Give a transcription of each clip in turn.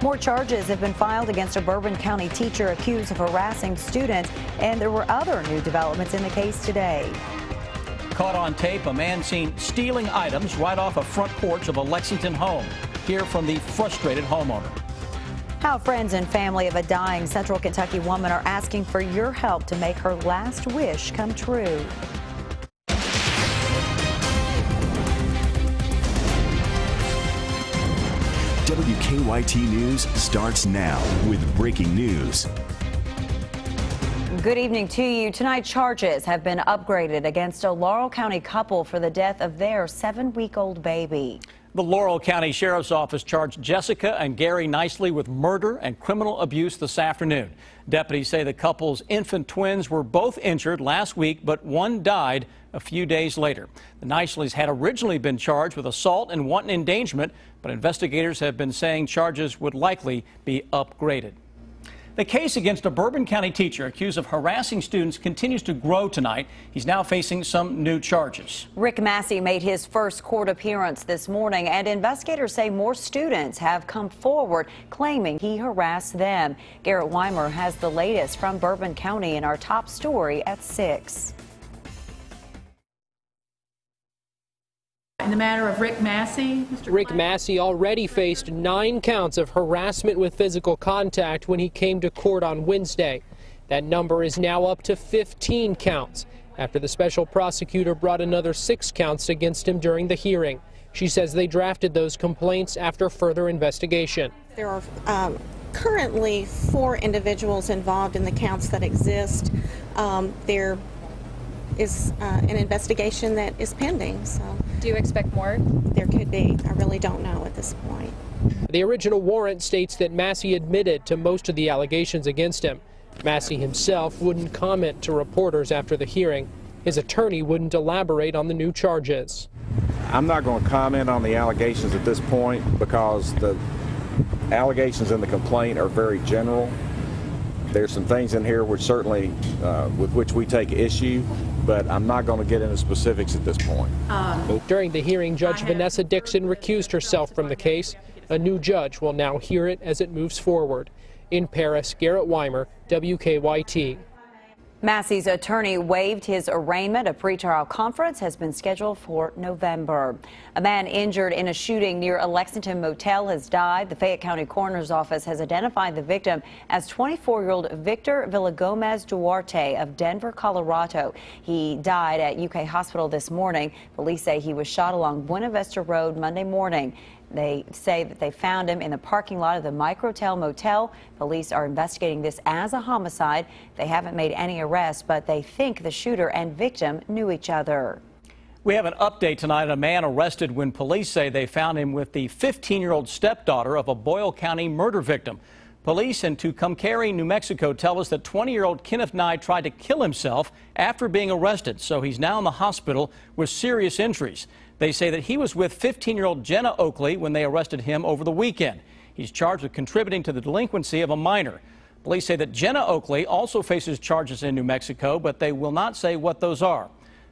More charges have been filed against a Bourbon County teacher accused of harassing students, and there were other new developments in the case today. Caught on tape, a man seen stealing items right off a front porch of a Lexington home. Hear from the frustrated homeowner. How friends and family of a dying Central Kentucky woman are asking for your help to make her last wish come true. WKYT News starts now with breaking news. Good evening to you. Tonight, charges have been upgraded against a Laurel County couple for the death of their 7-week-old baby. The Laurel County Sheriff's Office charged Jessica and Gary Nicely with murder and criminal abuse this afternoon. Deputies say the couple's infant twins were both injured last week, but one died a few days later. The Niceleys had originally been charged with assault and wanton endangerment, but investigators have been saying charges would likely be upgraded. The case against a Bourbon County teacher accused of harassing students continues to grow tonight. He's now facing some new charges. Rick Massey made his first court appearance this morning, and investigators say more students have come forward claiming he harassed them. Garrett Weimer has the latest from Bourbon County in our top story at 6. In the matter of Rick Massey, Rick Massey already faced 9 counts of harassment with physical contact when he came to court on Wednesday. That number is now up to 15 counts after the special prosecutor brought another 6 counts against him during the hearing. She says they drafted those complaints after further investigation. There are currently 4 individuals involved in the counts that exist. There is an investigation that is pending. So, do you expect more? There could be. I really don't know at this point. The original warrant states that Massey admitted to most of the allegations against him. Massey himself wouldn't comment to reporters after the hearing. His attorney wouldn't elaborate on the new charges. I'm not going to comment on the allegations at this point because the allegations in the complaint are very general. There's some things in here which certainly with which we take issue, but I'm not going to get into specifics at this point. During the hearing, Judge Vanessa Dixon recused herself from the case. A new judge will now hear it as it moves forward. In Paris, Garrett Weimer, WKYT. Massey's attorney waived his arraignment. A pretrial conference has been scheduled for November. A man injured in a shooting near a Lexington motel has died. The Fayette County Coroner's Office has identified the victim as 24-year-old Victor Villagomez Duarte of Denver, Colorado. He died at UK Hospital this morning. Police say he was shot along Buena Vista Road Monday morning. They say that they found him in the parking lot of the Microtel Motel. Police are investigating this as a homicide. They haven't made any arrests, but they think the shooter and victim knew each other. We have an update tonight. A man arrested when police say they found him with the 15-year-old stepdaughter of a Boyle County murder victim. Police in Tucumcari, New Mexico, tell us that 20-year-old Kenneth Nye tried to kill himself after being arrested, so he's now in the hospital with serious injuries. They say that he was with 15-year-old Jenna Oakley when they arrested him over the weekend. He's charged with contributing to the delinquency of a minor. Police say that Jenna Oakley also faces charges in New Mexico, but they will not say what those are.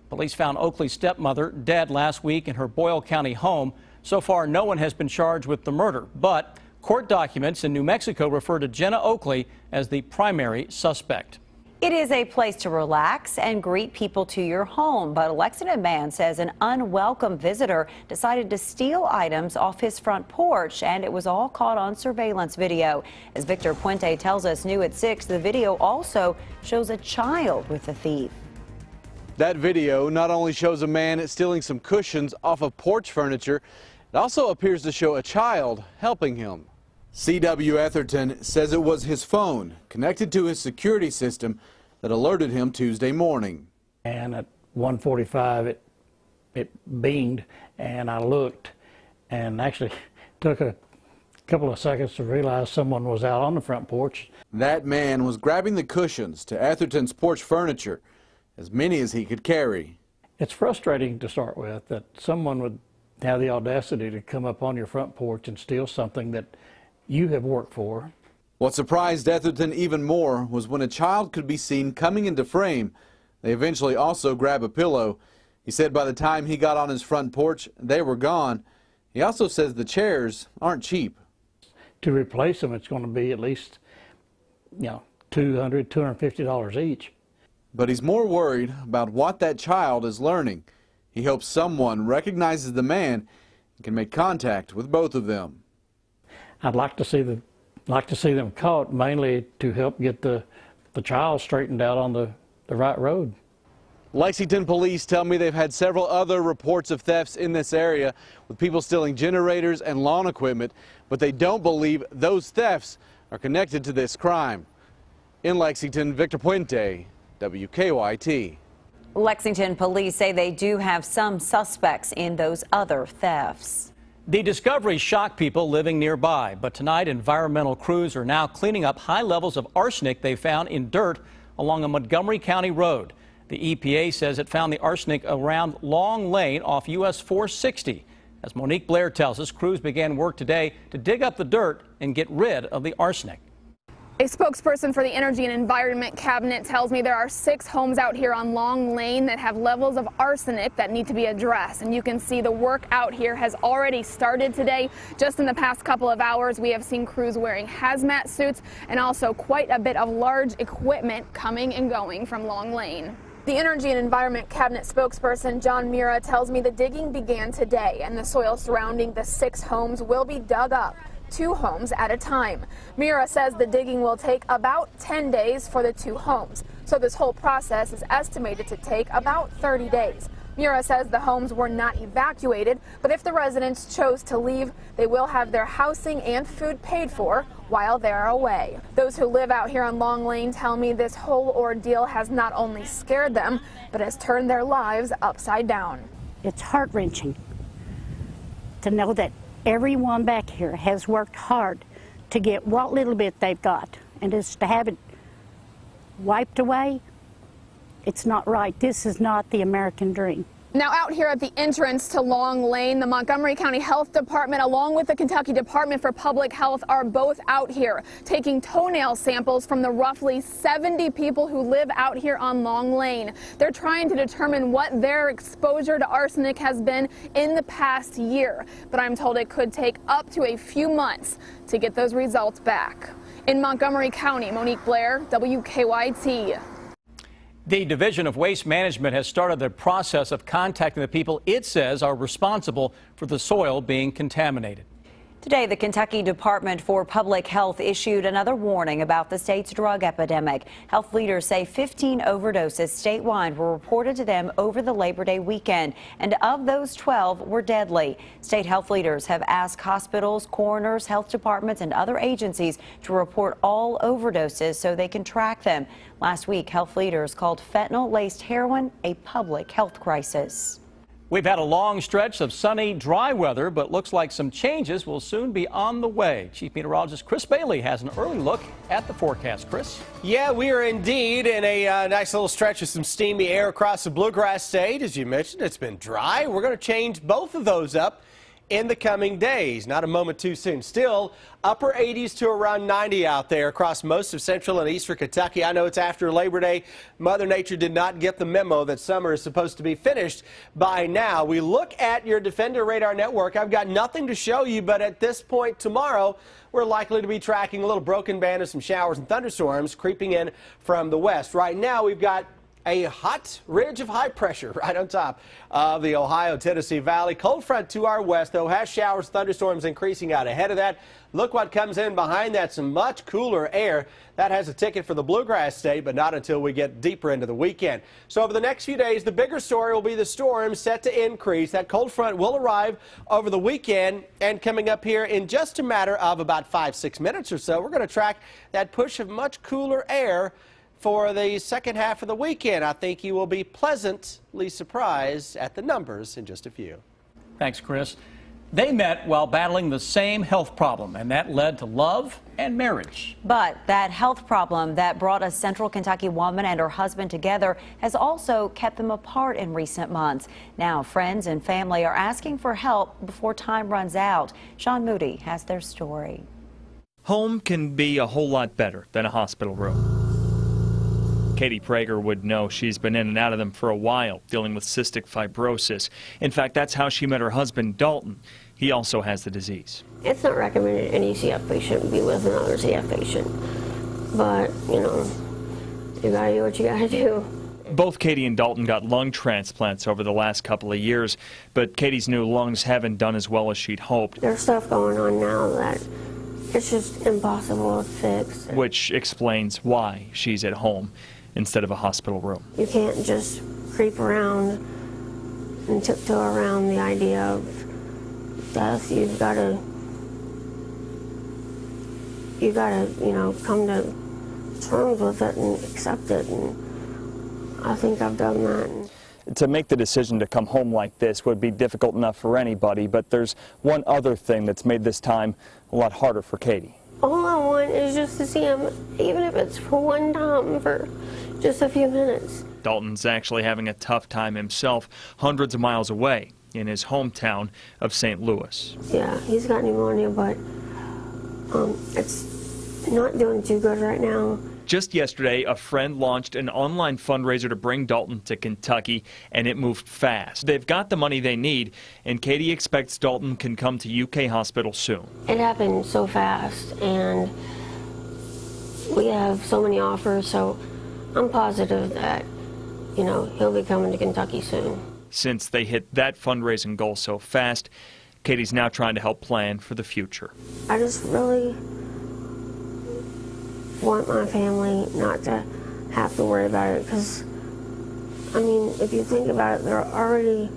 Police found Oakley's stepmother dead last week in her Boyle County home. So far, no one has been charged with the murder, but court documents in New Mexico refer to Jenna Oakley as the primary suspect. It is a place to relax and greet people to your home, but a Lexington man says an unwelcome visitor decided to steal items off his front porch, and it was all caught on surveillance video. As Victor Puente tells us new at 6, the video also shows a child with the thief. That video not only shows a man stealing some cushions off of porch furniture, it also appears to show a child helping him. C.W. Etherton says it was his phone connected to his security system that alerted him Tuesday morning. And at 1:45 it binged, and I looked, and actually took a couple of seconds to realize someone was out on the front porch. That man was grabbing the cushions to Etherton's porch furniture, as many as he could carry. It's frustrating to start with that someone would have the audacity to come up on your front porch and steal something that you have worked for. What surprised Etherton even more was when a child could be seen coming into frame. They eventually also grab a pillow. He said by the time he got on his front porch, they were gone. He also says the chairs aren't cheap. to replace them, it's going to be at least, $200, $250 each. But he's more worried about what that child is learning. He hopes someone recognizes the man and can make contact with both of them. I'd like to see them caught, mainly to help get the child straightened out on the right road. Lexington police tell me they've had several other reports of thefts in this area with people stealing generators and lawn equipment, but they don't believe those thefts are connected to this crime. In Lexington, Victor Puente, WKYT. Lexington police say they do have some suspects in those other thefts. The discovery shocked people living nearby, but tonight environmental crews are now cleaning up high levels of arsenic they found in dirt along a Montgomery County road. The EPA says it found the arsenic around Long Lane off US 460. As Monique Blair tells us, crews began work today to dig up the dirt and get rid of the arsenic. A spokesperson for the Energy and Environment Cabinet tells me there are 6 homes out here on Long Lane that have levels of arsenic that need to be addressed. And you can see the work out here has already started today. Just in the past couple of hours, we have seen crews wearing hazmat suits and also quite a bit of large equipment coming and going from Long Lane. The Energy and Environment Cabinet spokesperson John Mira tells me the digging began today and the soil surrounding the 6 homes will be dug up, 2 homes at a time. Mira says the digging will take about 10 days for the 2 homes, so this whole process is estimated to take about 30 days. Mira says the homes were not evacuated, but if the residents chose to leave, they will have their housing and food paid for while they're away. Those who live out here on Long Lane tell me this whole ordeal has not only scared them, but has turned their lives upside down. It's heart-wrenching to know that everyone back here has worked hard to get what little bit they've got, and just to have it wiped away, it's not right. This is not the American dream. Now out here at the entrance to Long Lane, the Montgomery County Health Department along with the Kentucky Department for Public Health are both out here taking toenail samples from the roughly 70 people who live out here on Long Lane. They're trying to determine what their exposure to arsenic has been in the past year, but I'm told it could take up to a few months to get those results back. In Montgomery County, Monique Blair, WKYT. The Division of Waste Management has started the process of contacting the people it says are responsible for the soil being contaminated. Today, the Kentucky Department for Public Health issued another warning about the state's drug epidemic. Health leaders say 15 overdoses statewide were reported to them over the Labor Day weekend, and of those 12 were deadly. State health leaders have asked hospitals, coroners, health departments, and other agencies to report all overdoses so they can track them. Last week, health leaders called fentanyl-laced heroin a public health crisis. We've had a long stretch of sunny, dry weather, but looks like some changes will soon be on the way. Chief Meteorologist Chris Bailey has an early look at the forecast. Chris? Yeah, we are indeed in a nice little stretch of some steamy air across the Bluegrass State. As you mentioned, it's been dry. We're going to change both of those up in the coming days. Not a moment too soon. Still upper 80s to around 90 out there across most of central and eastern Kentucky. I know it's after Labor Day. Mother Nature did not get the memo that summer is supposed to be finished by now. We look at your Defender Radar Network. I've got nothing to show you, but at this point tomorrow, we're likely to be tracking a little broken band of some showers and thunderstorms creeping in from the west. Right now, we've got a hot ridge of high pressure right on top of the Ohio-Tennessee Valley. Cold front to our west, though, has showers, thunderstorms increasing out ahead of that. Look what comes in behind that, some much cooler air. That has a ticket for the Bluegrass State, but not until we get deeper into the weekend. So over the next few days, the bigger story will be the storms set to increase. That cold front will arrive over the weekend, and coming up here in just a matter of about 5-6 minutes or so, we're going to track that push of much cooler air for the second half of the weekend. I think you will be pleasantly surprised at the numbers in just a few. Thanks, Chris. They met while battling the same health problem, and that led to love and marriage. But that health problem that brought a central Kentucky woman and her husband together has also kept them apart in recent months. Now, friends and family are asking for help before time runs out. Sean Moody has their story. Home can be a whole lot better than a hospital room. Katie Prager would know. She's been in and out of them for a while, dealing with cystic fibrosis. In fact, that's how she met her husband, Dalton. He also has the disease. It's not recommended any CF patient be with another CF patient, but, you know, you gotta do what you gotta do. Both Katie and Dalton got lung transplants over the last couple of years, but Katie's new lungs haven't done as well as she'd hoped. There's stuff going on now that it's just impossible to fix. Which explains why she's at home instead of a hospital room. You can't just creep around and tiptoe around the idea of death. You've gotta, you know, come to terms with it and accept it, and I think I've done that. To make the decision to come home like this would be difficult enough for anybody, but there's one other thing that's made this time a lot harder for Katie. All I want is just to see him, even if it's for one time, for just a few minutes. Dalton's actually having a tough time himself, hundreds of miles away in his hometown of St. Louis. Yeah, he's got pneumonia, but it's not doing too good right now. Just yesterday, a friend launched an online fundraiser to bring Dalton to Kentucky, and it moved fast. They've got the money they need, and Katie expects Dalton can come to UK Hospital soon. It happened so fast, and we have so many offers, so I'm positive that, you know, he'll be coming to Kentucky soon. Since they hit that fundraising goal so fast, Katie's now trying to help plan for the future. I just really want my family not to have to worry about it, because, I mean, if you think about it, they're already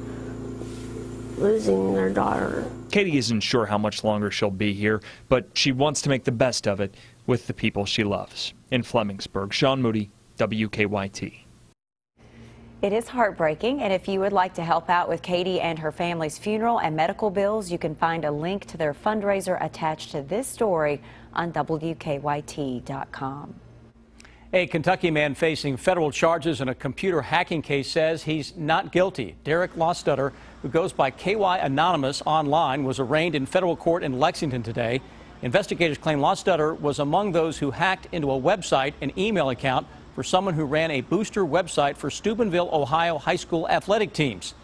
losing their daughter. Katie isn't sure how much longer she'll be here, but she wants to make the best of it with the people she loves. In Flemingsburg, Sean Moody, WKYT. It is heartbreaking, and if you would like to help out with Katie and her family's funeral and medical bills, you can find a link to their fundraiser attached to this story on WKYT.com. A Kentucky man facing federal charges in a computer hacking case says he's not guilty. Derek Lostutter, who goes by KY Anonymous online, was arraigned in federal court in Lexington today. Investigators claim Lostutter was among those who hacked into a website and email account for someone who ran a booster website for Steubenville, Ohio high school athletic teams.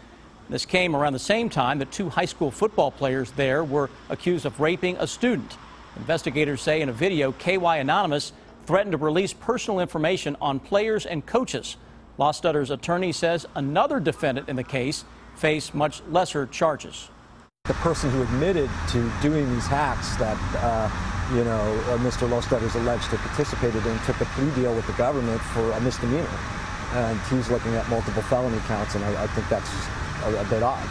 This came around the same time that two high school football players there were accused of raping a student. Investigators say in a video, KY Anonymous threatened to release personal information on players and coaches. Lostutter's attorney says another defendant in the case faced much lesser charges. The person who admitted to doing these hacks that Mr. Lostutter is alleged to have participated in took a plea deal with the government for a misdemeanor. And he's looking at multiple felony counts, and I think that's a bit odd.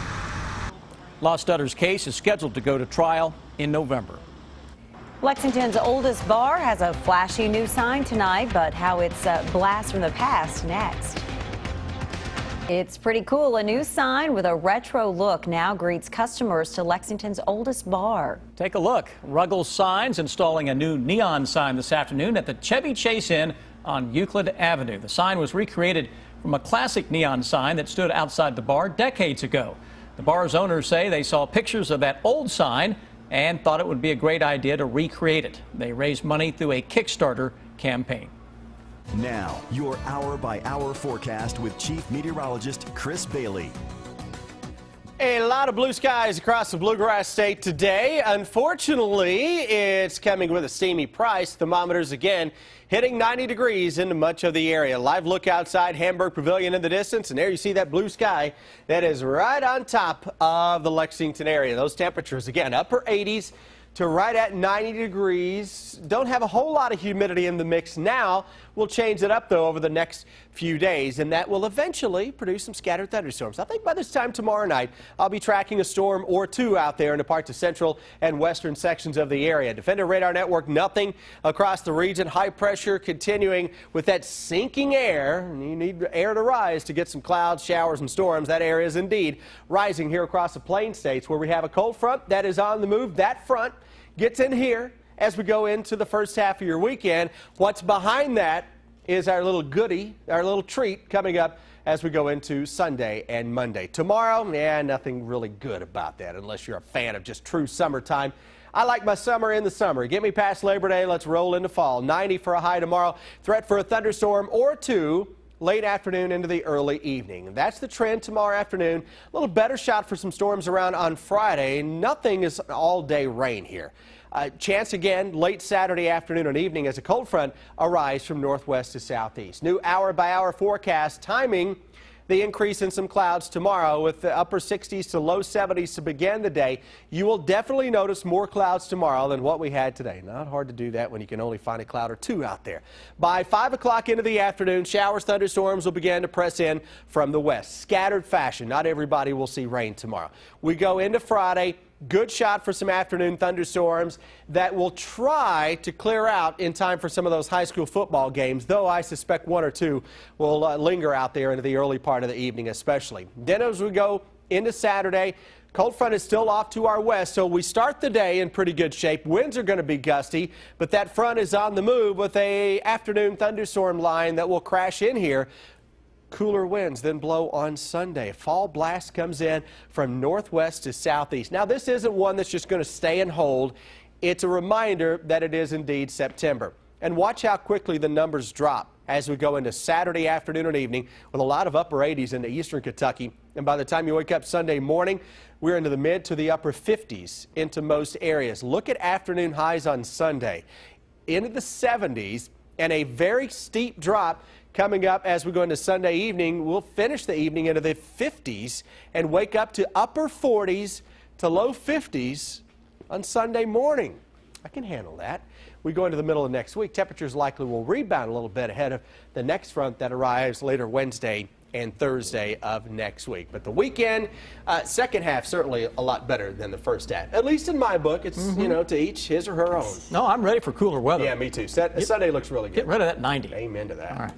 Lostutter's case is scheduled to go to trial in November. Lexington's oldest bar has a flashy new sign tonight, but how it's a blast from the past next. It's pretty cool. A new sign with a retro look now greets customers to Lexington's oldest bar. Take a look. Ruggles Signs installing a new neon sign this afternoon at the Chevy Chase Inn on Euclid Avenue. The sign was recreated from a classic neon sign that stood outside the bar decades ago. The bar's owners say they saw pictures of that old sign and thought it would be a great idea to recreate it. They raised money through a Kickstarter campaign. Now, your hour-by-hour forecast with Chief Meteorologist Chris Bailey. A lot of blue skies across the Bluegrass State today. Unfortunately, it's coming with a steamy price. Thermometers again hitting 90 degrees into much of the area. Live look outside Hamburg Pavilion in the distance, and there you see that blue sky that is right on top of the Lexington area. Those temperatures again upper 80s to right at 90 degrees. Don't have a whole lot of humidity in the mix now. We'll change it up, though, over the next few days, and that will eventually produce some scattered thunderstorms. I think by this time tomorrow night, I'll be tracking a storm or two out there in the parts of central and western sections of the area. Defender Radar Network, nothing across the region. High pressure continuing with that sinking air. You need air to rise to get some clouds, showers, and storms. That air is indeed rising here across the Plain States, where we have a cold front that is on the move. That front gets in here as we go into the first half of your weekend. What's behind that is our little goodie, our little treat coming up as we go into Sunday and Monday. Tomorrow, nothing really good about that unless you're a fan of just true summertime. I like my summer in the summer. Get me past Labor Day. Let's roll into fall. 90 for a high tomorrow. Threat for a thunderstorm or two late afternoon into the early evening. That's the trend tomorrow afternoon. A little better shot for some storms around on Friday. Nothing is all-day rain here. Chance again late Saturday afternoon and evening as a cold front arrives from northwest to southeast. New hour-by-hour forecast timing the increase in some clouds tomorrow with the upper 60s to low 70s to begin the day. You will definitely notice more clouds tomorrow than what we had today. Not hard to do that when you can only find a cloud or two out there. By 5 o'clock into the afternoon, showers, thunderstorms will begin to press in from the west. Scattered fashion. Not everybody will see rain tomorrow. We go into Friday. Good shot for some afternoon thunderstorms that will try to clear out in time for some of those high school football games, though I suspect one or two will linger out there into the early part of the evening especially. Then as we go into Saturday, cold front is still off to our west, so we start the day in pretty good shape. Winds are going to be gusty, but that front is on the move with a afternoon thunderstorm line that will crash in here. Cooler winds then blow on Sunday. Fall blast comes in from northwest to southeast. Now, this isn't one that's just going to stay and hold. It's a reminder that it is indeed September. And watch how quickly the numbers drop as we go into Saturday afternoon and evening with a lot of upper 80s into eastern Kentucky. And by the time you wake up Sunday morning, we're into the mid to the upper 50s into most areas. Look at afternoon highs on Sunday into the 70s and a very steep drop coming up as we go into Sunday evening. We'll finish the evening into the 50s and wake up to upper 40s to low 50s on Sunday morning. I can handle that. We go into the middle of next week. Temperatures likely will rebound a little bit ahead of the next front that arrives later Wednesday and Thursday of next week. But the weekend, second half, certainly a lot better than the first half. At least in my book, it's, you know, to each his or her own. No, I'm ready for cooler weather. Yeah, me too. Sunday looks really good. Get rid of that 90. Amen to that. All right.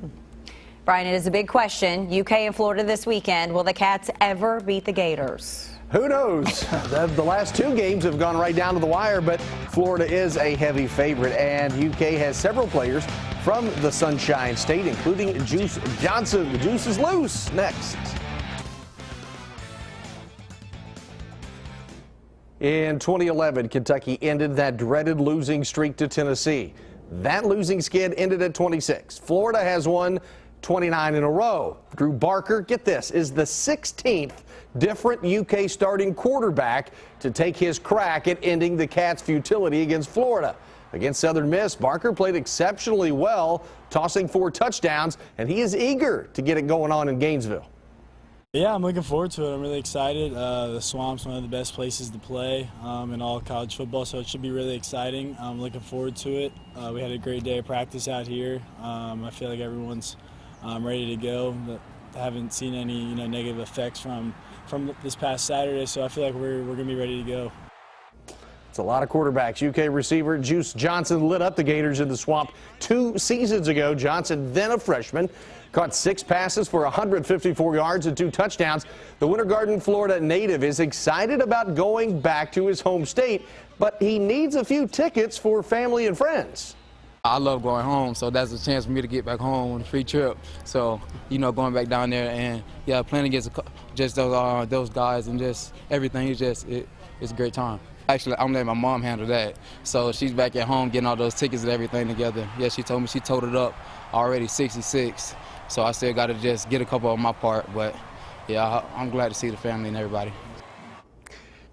Brian, it is a big question. UK and Florida this weekend. Will the Cats ever beat the Gators? Who knows? The last two games have gone right down to the wire, but Florida is a heavy favorite, and UK has several players from the Sunshine State, including Juice Johnson. The juice is loose. Next. In 2011, Kentucky ended that dreaded losing streak to Tennessee. That losing skid ended at 26. Florida has won 29 in a row. Drew Barker, get this, is the 16th different UK starting quarterback to take his crack at ending the Cats' futility against Florida. Against Southern Miss, Barker played exceptionally well, tossing 4 touchdowns, and he is eager to get it going on in Gainesville. Yeah, I'm looking forward to it. I'm really excited. The Swamp's one of the best places to play in all college football, so it should be really exciting. I'm looking forward to it. We had a great day of practice out here. I feel like everyone's ready to go. I haven't seen any negative effects from this past Saturday, so I feel like we're going to be ready to go. It's a lot of quarterbacks. UK receiver Juice Johnson lit up the Gators in the Swamp 2 seasons ago. Johnson, then a freshman, caught 6 passes for 154 yards and 2 touchdowns. The Winter Garden, Florida native is excited about going back to his home state, but he needs a few tickets for family and friends. I love going home, so that's a chance for me to get back home on a free trip. So, going back down there and, playing against just those guys and just everything, it's a great time. Actually, I'm letting my mom handle that. So she's back at home getting all those tickets and everything together. Yeah, she told me she totaled up already 66. So I still got to just get a couple on my part. But, yeah, I'm glad to see the family and everybody.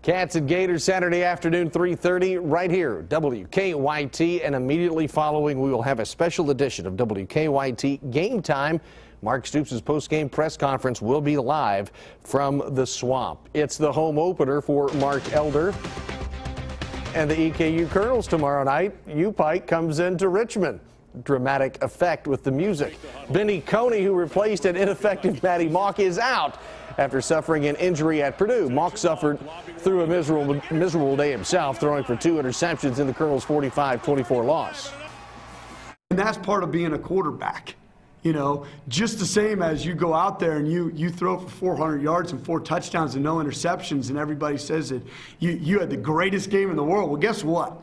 Cats and Gators Saturday afternoon, 3:30, right here, WKYT. And immediately following, we will have a special edition of WKYT Game Time. Mark Stoops' post-game press conference will be live from the Swamp. It's the home opener for Mark Elder and the EKU Colonels tomorrow night. U-Pike comes into Richmond. Dramatic effect with the music. Benny Coney, who replaced an ineffective Matty Mock, is out after suffering an injury at Purdue. Mock suffered through a miserable day himself, throwing for 2 interceptions in the Colonels' 45-24 loss. And that's part of being a quarterback. Just the same as you go out there and you throw for 400 yards and 4 touchdowns and no interceptions, and everybody says that you had the greatest game in the world. Well, guess what?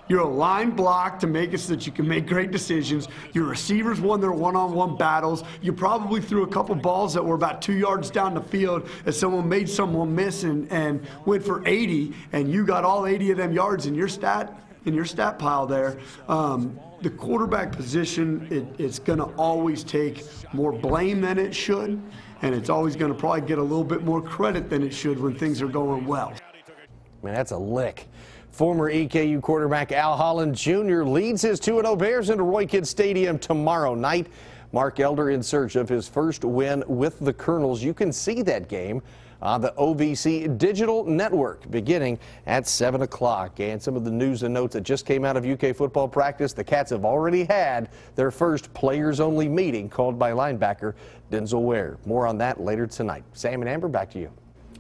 You're a line block to make it so that you can make great decisions. Your receivers won their one-on-one battles. You probably threw a couple balls that were about 2 yards down the field and someone made someone miss and went for 80, and you got all 80 of them yards in your stat. in your stat pile there. The quarterback position, it's going to always take more blame than it should, and it's always going to probably get a little bit more credit than it should when things are going well. Man, that's a lick. Former EKU quarterback Al Holland Jr. leads his 2-0 Bears into Roy Kidd Stadium tomorrow night. Mark Elder in search of his first win with the Colonels. You can see that game on the OVC Digital Network beginning at 7 o'clock. And some of the news and notes that just came out of UK football practice, the Cats have already had their first players-only meeting called by linebacker Denzel Ware. More on that later tonight. Sam and Amber, back to you.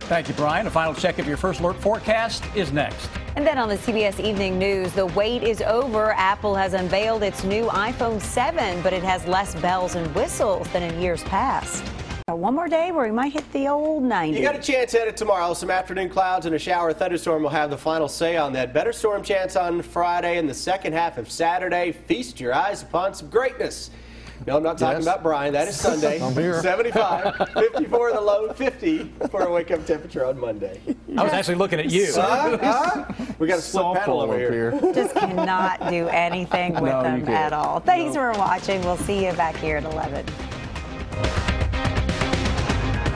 Thank you, Brian. A final check of your first alert forecast is next. And then on the CBS Evening News, the wait is over. Apple has unveiled its new iPhone 7, but it has less bells and whistles than in years past. One more day where we might hit the old 90. You got a chance at it tomorrow. Some afternoon clouds and a shower thunderstorm will have the final say on that. Better storm chance on Friday and the second half of Saturday. Feast your eyes upon some greatness. No, I'm not talking about Brian. That is Sunday. I'm here. 75, 54 in the low, 50 for a wake-up temperature on Monday. I was actually looking at you. We got a split panel over here. Just cannot do anything with them at all. Thanks for watching. We'll see you back here at 11.